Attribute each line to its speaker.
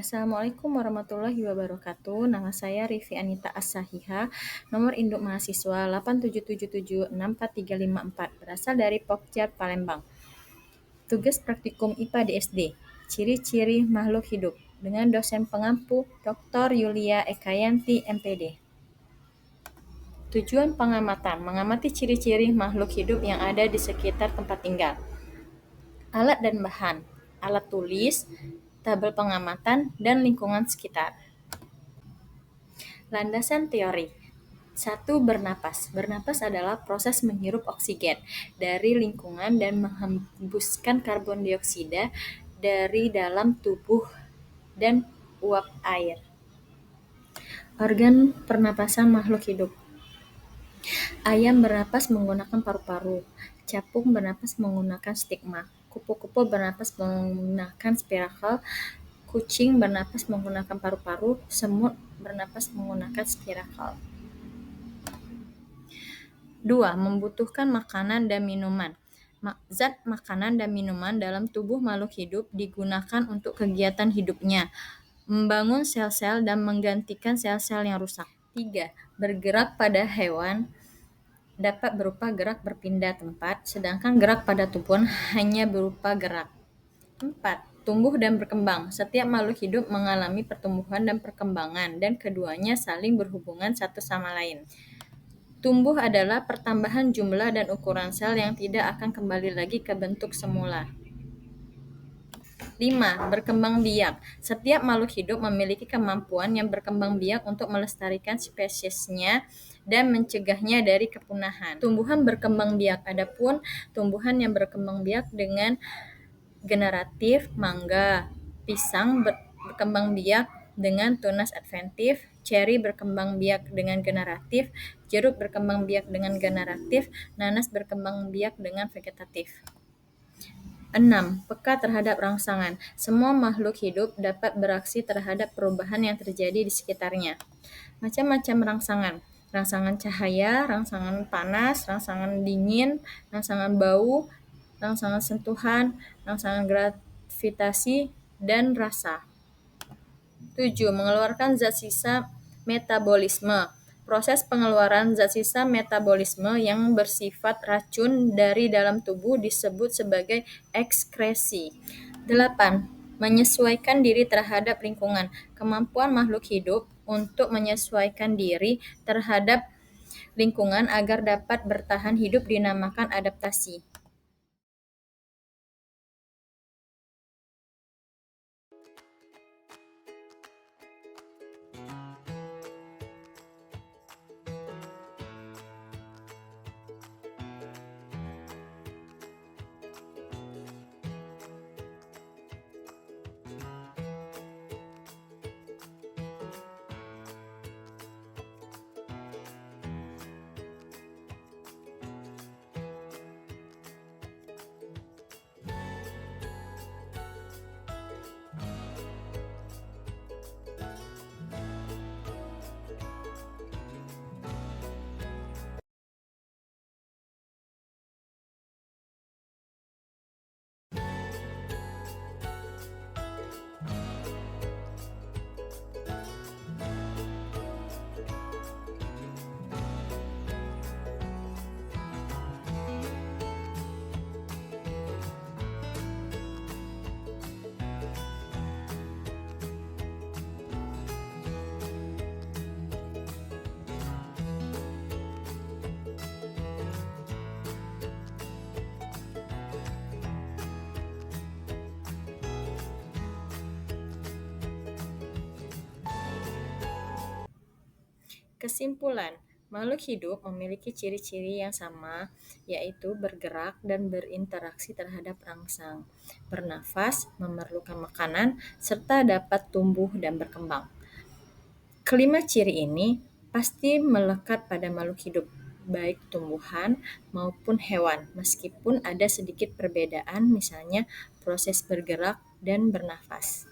Speaker 1: Assalamualaikum warahmatullahi wabarakatuh. Nama saya Rifi Anita As-Sahiha, nomor induk mahasiswa 877764354, berasal dari Pokja Palembang. Tugas praktikum IPA di SD, ciri-ciri makhluk hidup, dengan dosen pengampu Dr. Yulia Ekayanti, MPD. Tujuan pengamatan, mengamati ciri-ciri makhluk hidup yang ada di sekitar tempat tinggal. Alat dan bahan, alat tulis, tabel pengamatan, dan lingkungan sekitar. Landasan teori. 1. Bernapas. Bernapas adalah proses menghirup oksigen dari lingkungan dan menghembuskan karbon dioksida dari dalam tubuh dan uap air. Organ pernapasan makhluk hidup. Ayam bernapas menggunakan paru-paru, capung bernapas menggunakan stigma, kupu-kupu bernapas menggunakan spirakel, kucing bernapas menggunakan paru-paru, semut bernapas menggunakan spirakel. 2. Membutuhkan makanan dan minuman. Zat makanan dan minuman dalam tubuh makhluk hidup digunakan untuk kegiatan hidupnya, membangun sel-sel dan menggantikan sel-sel yang rusak. 3. Bergerak pada hewan dapat berupa gerak berpindah tempat, sedangkan gerak pada tumbuhan hanya berupa gerak. 4. Tumbuh dan berkembang. Setiap makhluk hidup mengalami pertumbuhan dan perkembangan, dan keduanya saling berhubungan satu sama lain. Tumbuh adalah pertambahan jumlah dan ukuran sel yang tidak akan kembali lagi ke bentuk semula. 5. Berkembang biak. Setiap makhluk hidup memiliki kemampuan yang berkembang biak untuk melestarikan spesiesnya dan mencegahnya dari kepunahan. Tumbuhan berkembang biak. Adapun tumbuhan yang berkembang biak dengan generatif, mangga, pisang berkembang biak dengan tunas adventif, ceri berkembang biak dengan generatif, jeruk berkembang biak dengan generatif, nanas berkembang biak dengan vegetatif. 6. Peka terhadap rangsangan. Semua makhluk hidup dapat beraksi terhadap perubahan yang terjadi di sekitarnya. Macam-macam rangsangan. Rangsangan cahaya, rangsangan panas, rangsangan dingin, rangsangan bau, rangsangan sentuhan, rangsangan gravitasi, dan rasa. 7. Mengeluarkan zat sisa metabolisme. Proses pengeluaran zat sisa metabolisme yang bersifat racun dari dalam tubuh disebut sebagai ekskresi. 8. Menyesuaikan diri terhadap lingkungan. Kemampuan makhluk hidup untuk menyesuaikan diri terhadap lingkungan agar dapat bertahan hidup dinamakan adaptasi. Kesimpulan, makhluk hidup memiliki ciri-ciri yang sama, yaitu bergerak dan berinteraksi terhadap rangsang, bernafas, memerlukan makanan, serta dapat tumbuh dan berkembang. Kelima ciri ini pasti melekat pada makhluk hidup, baik tumbuhan maupun hewan, meskipun ada sedikit perbedaan, misalnya proses bergerak dan bernafas.